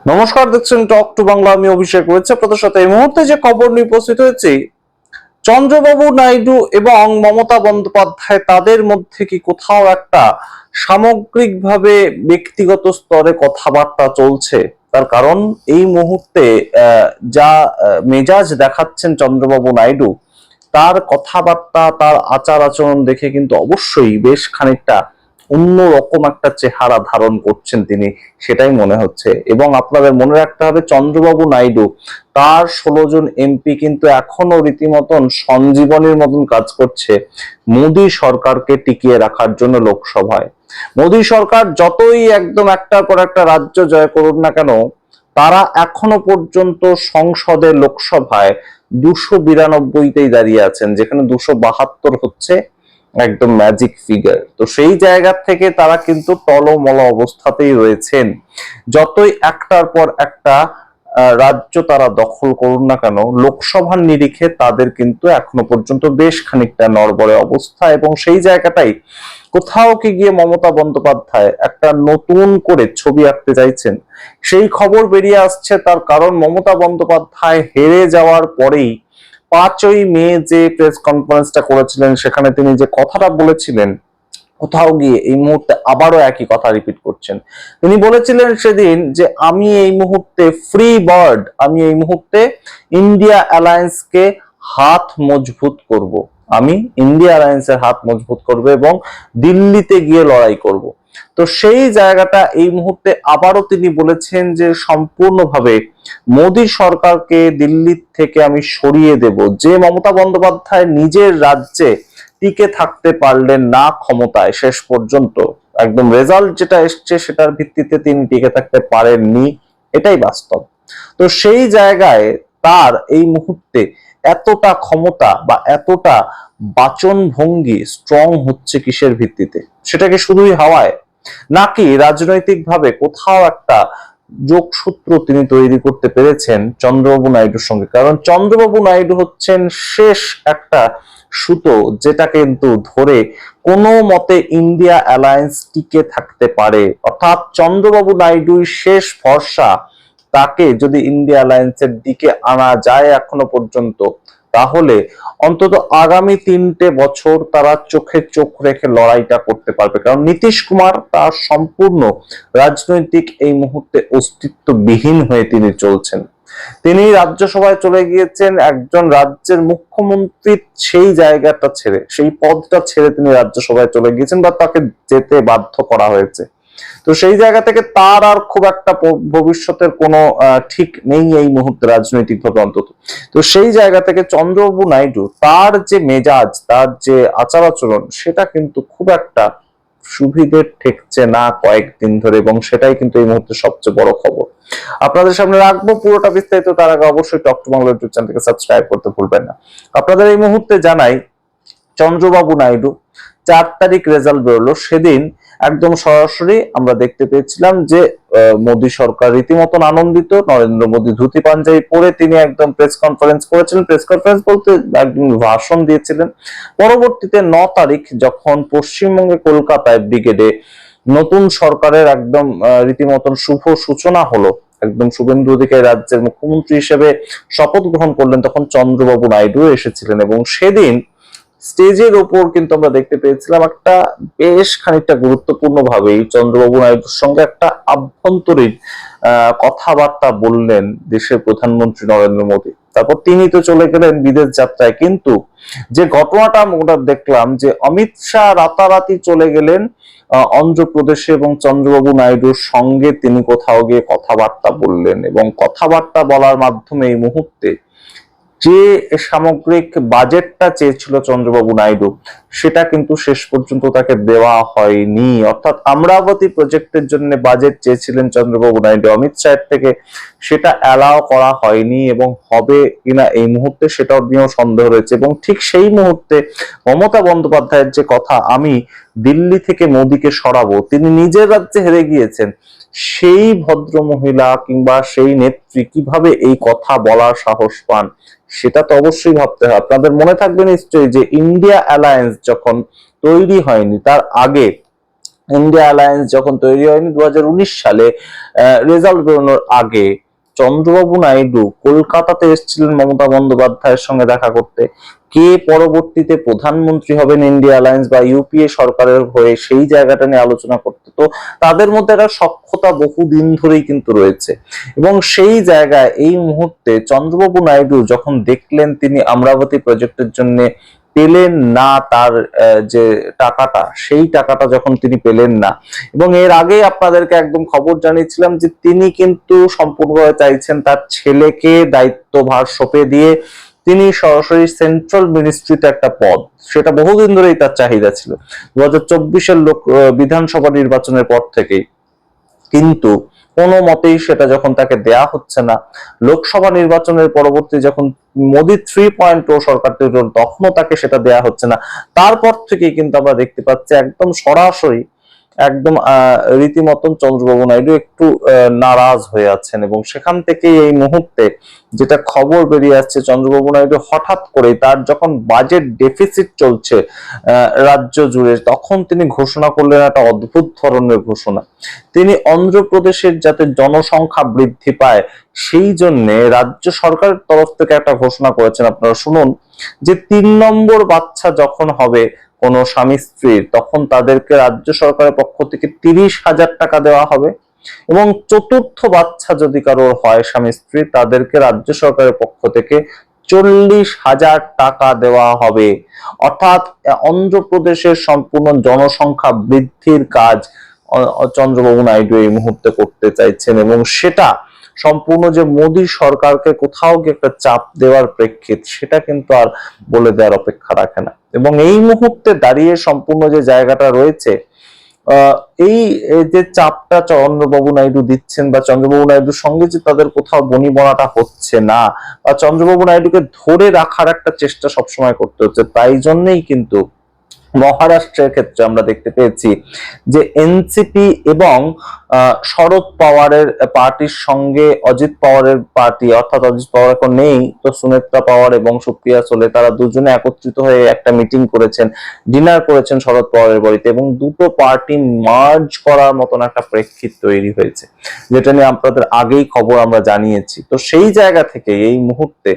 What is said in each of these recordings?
নমস্কার, দেখছেন talk to Bangla. আমি অভিষেক রয়েছে আপনাদের সাথে। এই মুহূর্তে যে খবর নিয়ে উপস্থিত হয়েছি, চন্দ্রবাবু নাইডু এবং মমতা বন্দ্যোপাধ্যায় তাদের মধ্যে কি কোথাও একটা সামগ্রিকভাবে ব্যক্তিগত স্তরে কথাবার্তা চলছে। তার কারণ এই মুহূর্তে যা মেজাজ দেখাচ্ছেন চন্দ্রবাবু নাইডু, তার কথাবার্তা, তার আচার আচরণ দেখে কিন্তু অবশ্যই বেশ খানিকটা অন্যরকম একটা চেহারা ধারণ করছেন তিনি, সেটাই মনে হচ্ছে। এবং আপনাদের মনে রাখতে হবে, চন্দ্রবাবু নাইডু তার 16 জন এমপি কিন্তু এখনো রীতিমতন সঞ্জীবনীর মতন কাজ করছে মোদী সরকারকে টিকিয়ে রাখার জন্য লোকসভায়। মোদী সরকার যতই একদম একটার পর একটা রাজ্য জয় করুন না কেন, তারা এখনো পর্যন্ত সংসদে, লোকসভায় 292তেই দাঁড়িয়ে আছেন, যেখানে 272 হচ্ছে একদম ম্যাজিক ফিগার। তো সেই জায়গা থেকে তারা কিন্তু টলমল অবস্থাতেই রয়েছেন। যতই একটার পর একটা রাজ্য তারা দখল করুন না কেন, লোকসভার নিরিখে তাদের কিন্তু এখনো পর্যন্ত বেশ খানিকটা নড়বড়ে অবস্থা। এবং সেই জায়গাটাই কোথাও কি গিয়ে মমতা বন্দ্যোপাধ্যায় একটা নতুন করে ছবি আঁকতে চাইছেন, সেই খবর বেরিয়ে আসছে। তার কারণ মমতা বন্দ্যোপাধ্যায় হেরে যাওয়ার পরেই 5ই মে যে প্রেস কনফারেন্সটা করেছিলেন, সেখানে তিনি যে কথাটা বলেছিলেন, কোথাও গিয়ে এই মুহূর্তে আবারও একই কথা রিপিট করছেন। তিনি বলেছিলেন সেদিন যে আমি এই মুহূর্তে ফ্রি বার্ড, আমি এই মুহূর্তে ইন্ডিয়া অ্যালায়েন্সকে হাত মজবুত করব, আমি ইন্ডিয়া অ্যালায়েন্সের হাত মজবুত করব এবং দিল্লিতে গিয়ে লড়াই করব। তো সেই জায়গাটা এই মুহূর্তে আবারও তিনি বলেছেন যে সম্পূর্ণভাবে মোদী সরকারকে দিল্লি থেকে আমি সরিয়ে দেব। যে মমতা বন্দ্যোপাধ্যায় নিজের রাজ্যে টিকে থাকতে পারলেন না ক্ষমতায় শেষ পর্যন্ত, একদম রেজাল্ট যেটা এসছে সেটার ভিত্তিতে তিনি টিকে থাকতে পারেননি, এটাই বাস্তব। তো সেই জায়গায় তার এই মুহূর্তে এতটা ক্ষমতা বা এতটা বাচন ভঙ্গি স্ট্রং হচ্ছে কিসের ভিত্তিতে? সেটাকে শুধুই হাওয়ায়, নাকি রাজনৈতিকভাবে কোথাও একটা যোগসূত্র তিনি তৈরি করতে পেরেছেন চন্দ্রবাবু নাইডুর সঙ্গে? কারণ চন্দ্রবাবু নাইডু হচ্ছেন শেষ একটা সুতো, যেটা কিন্তু ধরে কোনো মতে ইন্ডিয়া অ্যালায়েন্স টিকে থাকতে পারে। অর্থাৎ চন্দ্রবাবু নাইডুই শেষ ভরসা। তাকে যদি ইন্ডিয়া অ্যালায়েন্সের দিকে আনা যায় এখনো পর্যন্ত, তাহলে অন্তত আগামী 3টে বছর তারা চোখে চোখ রেখে লড়াইটা করতে পারবে। কারণ নীতিশ কুমার তার সম্পূর্ণ রাজনৈতিক এই মুহূর্তে অস্তিত্ববিহীন হয়ে তিনি চলছেন। তিনি রাজ্যসভায় চলে গিয়েছেন একজন রাজ্যের মুখ্যমন্ত্রীর সেই জায়গাটা ছেড়ে, সেই পদটা ছেড়ে তিনি রাজ্যসভায় চলে গিয়েছেন, বা তাকে যেতে বাধ্য করা হয়েছে। তো সেই জায়গা থেকে তার আর খুব একটা ভবিষ্যতের কোনো ঠিক নেই এই মুহূর্তে রাজনৈতিক ভাবে অন্তত। তো সেই জায়গা থেকে চন্দ্রবাবু নাইডু, তার যে মেজাজ, তার যে আচার আচরণ, সেটা কিন্তু খুব একটা সুবিধে ঠেকছে না কয়েকদিন ধরে। এবং সেটাই কিন্তু এই মুহূর্তে সবচেয়ে বড় খবর। আপনাদের সামনে রাখবো পুরোটা বিস্তারিত। তার আগে অবশ্যই টক টু বাংলা ইউটিউব চ্যানেলকে সাবস্ক্রাইব করতে ভুলবেন না। আপনাদের এই মুহূর্তে জানাই, চন্দ্রবাবু নাইডু 4 তারিখ রেজাল্ট বেরোলো, সেদিন একদম সরাসরি আমরা দেখতে পেয়েছিলাম যে মোদী সরকার রীতিমতন আনন্দিত। নরেন্দ্র মোদী ধুতি পাঞ্জাবি পরে তিনি একদম প্রেস কনফারেন্স করেছিলেন। প্রেস কনফারেন্স বলতে একদম ভাষণ দিয়েছিলেন। পরবর্তীতে 9 তারিখ যখন পশ্চিমবঙ্গে কলকাতায় ব্রিগেডে নতুন সরকারের একদম রীতিমতন শুভ সূচনা হলো, একদম শুভেন্দু অধিকারী রাজ্যের মুখ্যমন্ত্রী হিসেবে শপথ গ্রহণ করলেন, তখন চন্দ্রবাবু নাইডু এসেছিলেন। এবং সেদিন স্টেজের ওপর কিন্তু আমরা দেখতে পেয়েছিলাম একটা বেশ খানিকটা গুরুত্বপূর্ণ ভাবেই চন্দ্রবাবু নাইডুর সঙ্গে একটা আভ্যন্তরীণ কথাবার্তা বললেন দেশের প্রধানমন্ত্রী নরেন্দ্র মোদী। তারপর তিনি তো চলে গেলেন বিদেশ যাত্রায়। কিন্তু যে ঘটনাটা আমরা দেখলাম, যে অমিত শাহ রাতারাতি চলে গেলেন অন্ধ্রপ্রদেশে, এবং চন্দ্রবাবু নাইডুর সঙ্গে তিনি কোথাও গিয়ে কথাবার্তা বললেন। এবং কথাবার্তা বলার মাধ্যমে এই মুহূর্তে যে সামগ্রিক বাজেটটা চেয়েছিল চন্দ্রবাবু নাইডু, সেটা কিন্তু শেষ পর্যন্ত তাকে দেওয়া হয়নি। অর্থাৎ অমরাবতী প্রজেক্টের জন্য বাজেট চেয়েছিলেন চন্দ্রবাবু নাইডু অমিত শাহের থেকে, সেটা অ্যালাও করা হয়নি। এবং হবে কিনা এই মুহূর্তে সেটাও নিয়েও সন্দেহ রয়েছে। এবং ঠিক সেই মুহূর্তে মমতা বন্দ্যোপাধ্যায়ের যে কথা, আমি দিল্লি থেকে মোদীকে সরাবো, তিনি নিজের রাজ্যে হেরে গিয়েছেন, সেই ভদ্র মহিলা কিংবা সেই নেত্রী কিভাবে এই কথা বলার সাহস পান, সেটা তো অবশ্যই ভাবতে হয়। আপনাদের মনে থাকবে নিশ্চয়ই যে ইন্ডিয়া অ্যালায়েন্স যখন তৈরি হয়নি, তার আগে ইন্ডিয়া অ্যালায়েন্স যখন তৈরি হয়নি 2019 সালে রেজাল্ট বেরোনোর আগে চন্দ্রবাবু নাইডু কলকাতাতে এসেছিলেন মমতা বন্দ্যোপাধ্যায়ের সঙ্গে দেখা করতে। কে পরবর্তীতে প্রধানমন্ত্রী হবেন ইন্ডিয়া অ্যালায়েন্স বা ইউপিএ সরকারের হয়ে, সেই জায়গাটা নিয়ে আলোচনা করতে। তো তাদের মধ্যে একটা সখ্যতা বহুদিন ধরেই কিন্তু রয়েছে, এবং সেই জায়গায় এই মুহূর্তে চন্দ্রবাবু নাইডু যখন দেখলেন তিনি অমরাবতী প্রজেক্টের জন্য পেলেন না তার যে টাকাটা, সেই টাকাটা যখন তিনি পেলেন না, এবং এর আগে আপনাদেরকে একদম খবর জানিয়েছিলাম যে তিনি কিন্তু সম্পূর্ণভাবে চাইছেন তার ছেলেকে দায়িত্বভার সঁপে দিয়ে তিনি সরাসরি সেন্ট্রাল মিনিস্ট্রিতে একটা পদ, সেটা বহুদিন ধরেই তার চাহিদা ছিল 2024-এর বিধানসভা নির্বাচনের পর থেকেই। কিন্তু কোনো মতেই সেটা যখন তাকে দেয়া হচ্ছে না, লোকসভা নির্বাচনের পরবর্তী যখন মোদি 3.0 সরকার তৈরি হল, তখনও তাকে সেটা দেয়া হচ্ছে না। তারপর থেকেই কিন্তু আমরা দেখতে পাচ্ছি একদম সরাসরি একদম রীতিমতন চন্দ্রবাবু নাইডু একটু নারাজ হয়ে আছেন, এবং সেখান থেকে এই মুহূর্তে যেটা খবর বেরিয়ে আসছে, চন্দ্রবাবু নাইডু হঠাৎ করে তার যখন বাজেট ডেফিসিট চলছে রাজ্য জুড়ে, তখন তিনি ঘোষণা করলেন একটা অদ্ভুত ধরনের ঘোষণা। তিনি অন্ধ্রপ্রদেশের যাতে জনসংখ্যা বৃদ্ধি পায় সেই জন্য রাজ্য সরকারের তরফ থেকে একটা ঘোষণা করেছেন। আপনারা শুনুন যে 3 নম্বর বাচ্চা যখন হবে কোনো স্বামী স্ত্রীর, তখন তাদেরকে রাজ্য সরকারের পক্ষ থেকে 30,000 টাকা দেওয়া হবে, এবং চতুর্থ বাচ্চা যদি কারোর হয় স্বামী স্ত্রী, তাদেরকে রাজ্য সরকারের পক্ষ থেকে 40,000 টাকা দেওয়া হবে। অর্থাৎ অন্ধ্রপ্রদেশের সম্পূর্ণ জনসংখ্যা বৃদ্ধির কাজ চন্দ্রবাবু নাইডু এই মুহূর্তে করতে চাইছেন, এবং সেটা সম্পূর্ণ যে মোদী সরকারকে কোথাও গিয়ে একটা চাপ দেওয়ার প্রেক্ষিত, সেটা কিন্তু আর বলে দেওয়ার অপেক্ষা রাখে না। এবং এই মুহূর্তে দাঁড়িয়ে সম্পূর্ণ যে জায়গাটা রয়েছে, এই যে চাপটা চন্দ্রবাবু নাইডু দিচ্ছেন, বা চন্দ্রবাবু নাইডুর সঙ্গে যে তাদের কোথাও বনিবনাটা হচ্ছে না, বা চন্দ্রবাবু নাইডুকে ধরে রাখার একটা চেষ্টা সবসময় করতে হচ্ছে, তাই জন্যই কিন্তু মহারাষ্ট্রের ক্ষেত্রে আমরা দেখতে পেয়েছি যে এনসিপি এবং শরদ পাওয়ারের পার্টির সঙ্গে অজিত পাওয়ারের পার্টি, অর্থাৎ অজিত পাওয়ার এখন নেই, তো সুনেত্রা পাওয়ার এবং সুপ্রিয়া সোলে, তারা দুজনে একত্রিত হয়ে একটা মিটিং করেছেন, ডিনার করেছেন শরদ পাওয়ারের বাড়িতে, এবং দুটো পার্টি মার্জ করার মতন একটা প্রেক্ষিত তৈরি হয়েছে, যেটা নিয়ে আপনাদের আগেই খবর আমরা জানিয়েছি। তো সেই জায়গা থেকে এই মুহূর্তে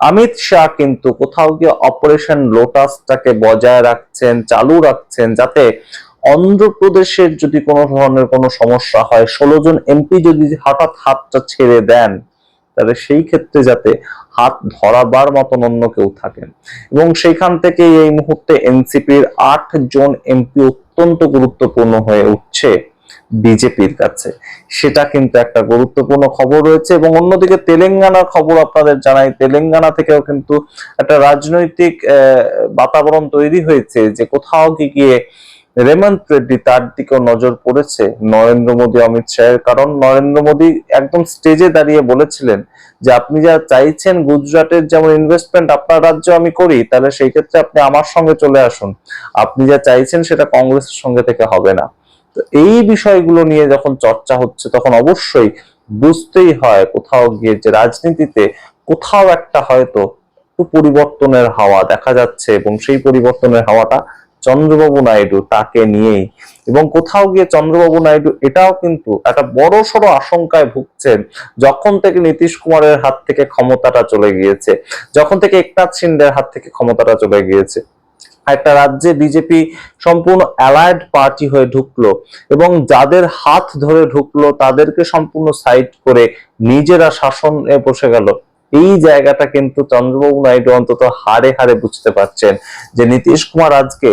অমিত শাহ কিন্তু কোথাও গিয়ে অপারেশন লোটাসটাকে বজায় রাখছেন, চালু রাখছেন, যাতে অন্ধ্রপ্রদেশের যদি কোনো ধরনের কোনো সমস্যা হয়, 16 জন এমপি যদি হঠাৎ হাতটা ছেড়ে দেন, তাহলে সেই ক্ষেত্রে যাতে হাত ধরাবার মতন অন্য কেউ থাকেন। এবং সেইখান থেকে এই মুহূর্তে এনসিপির 8 জন এমপি অত্যন্ত গুরুত্বপূর্ণ হয়ে উঠছে বিজেপির কাছে, সেটা কিন্তু একটা গুরুত্বপূর্ণ খবর রয়েছে। এবং অন্যদিকে তেলেঙ্গানার খবর আপনাদের জানাই, তেলেঙ্গানা থেকেও কিন্তু একটা রাজনৈতিক বাতাবরণ তৈরি হয়েছে, যে কোথাও গিয়ে রেমন্ত রেড্ডি, তার দিকেও নজর পড়েছে নরেন্দ্র মোদী, অমিত শাহের। কারণ নরেন্দ্র মোদী একদম স্টেজে দাঁড়িয়ে বলেছিলেন যে আপনি যা চাইছেন গুজরাটের যেমন ইনভেস্টমেন্ট আপনার রাজ্যে আমি করি, তাহলে সেই ক্ষেত্রে আপনি আমার সঙ্গে চলে আসুন, আপনি যা চাইছেন সেটা কংগ্রেসের সঙ্গে থেকে হবে না। তো এই বিষয়গুলো নিয়ে যখন চর্চা হচ্ছে, তখন অবশ্যই বুঝতেই হয় কোথাও গিয়ে যে রাজনীতিতে কোথাও একটা হয়তো একটু পরিবর্তনের হাওয়া দেখা যাচ্ছে, এবং সেই পরিবর্তনের হাওয়াটা চন্দ্রবাবু নাইডু তাকে নিয়েই। এবং কোথাও গিয়ে চন্দ্রবাবু নাইডু এটাও কিন্তু একটা বড় সড়ো আশঙ্কায় ভুগছেন, যখন থেকে নীতিশ কুমারের হাত থেকে ক্ষমতাটা চলে গিয়েছে, যখন থেকে একনাথ শিন্ডের হাত থেকে ক্ষমতাটা চলে গিয়েছে, একটা রাজ্যে বিজেপি সম্পূর্ণ অ্যালায়েড পার্টি হয়ে ঢুকলো, এবং যাদের হাত ধরে ঢুকলো তাদেরকে সম্পূর্ণ সাইড করে নিজেরা শাসনে বসে গেল। এই জায়গাটা কিন্তু চন্দ্রবাবু নাইডু অন্তত হাড়ে হাড়ে বুঝতে পারছেন যে নীতিশ কুমার আজকে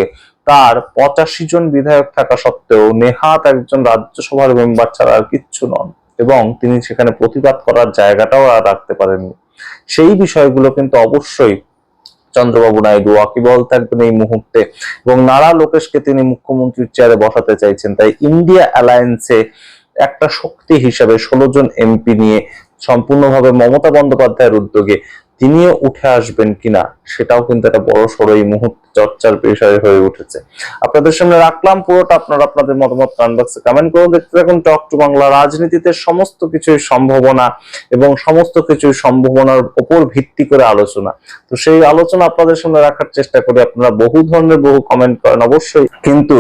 তার 85 জন বিধায়ক থাকা সত্ত্বেও নেহাত একজন রাজ্যসভার মেম্বার ছাড়া আর কিচ্ছু নন, এবং তিনি সেখানে প্রতিবাদ করার জায়গাটাও আর রাখতে পারেননি। সেই বিষয়গুলো কিন্তু অবশ্যই চন্দ্রবাবু নাইডু ওয়াকিবহাল থাকবেন এই মুহূর্তে, এবং নারা লোকেশকে তিনি মুখ্যমন্ত্রীর চেয়ারে বসাতে চাইছেন। তাই ইন্ডিয়া অ্যালায়েন্সে একটা শক্তি হিসাবে 16 জন এমপি নিয়ে সম্পূর্ণভাবে মমতা বন্দ্যোপাধ্যায়ের উদ্যোগে তিনিও উঠে আসবেন কিনা, সেটাও কিন্তু একটা বড় সড়ো এই মুহূর্তে চর্চার বিষয় হয়ে উঠেছে। আপনাদের সামনে রাখলাম পুরোটা, আপনারা আপনাদের মতামত কমেন্ট বক্সে কমেন্ট করুন। দেখতে থাকুন টক টু বাংলা। রাজনীতিতে সমস্ত কিছুই সম্ভাবনা, এবং সমস্ত কিছুই সম্ভাবনার উপর ভিত্তি করে আলোচনা। তো সেই আলোচনা আপনাদের সামনে রাখার চেষ্টা করি। আপনারা বহু ধরনের বহু কমেন্ট করেন অবশ্যই, কিন্তু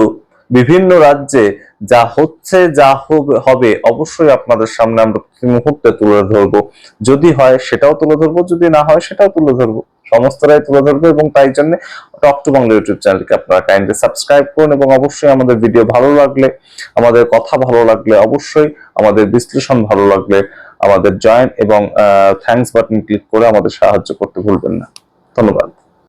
বিভিন্ন রাজ্যে যা হচ্ছে, যা হবে অবশ্যই আপনাদের সামনে আমরা প্রতি মুহূর্তে তুলে ধরবো। যদি হয় সেটাও তুলে ধরবো, যদি না হয় সেটাও তুলে ধরবো, সমস্তটাই তুলে ধরবো। এবং তাই জন্য টক টু বাংলা ইউটিউব চ্যানেলকে আপনারা কাইন্ডলি সাবস্ক্রাইব করুন, এবং অবশ্যই আমাদের ভিডিও ভালো লাগলে, আমাদের কথা ভালো লাগলে, অবশ্যই আমাদের বিশ্লেষণ ভালো লাগলে আমাদের জয়েন এবং থ্যাঙ্কস বাটন ক্লিক করে আমাদের সাহায্য করতে ভুলবেন না। ধন্যবাদ।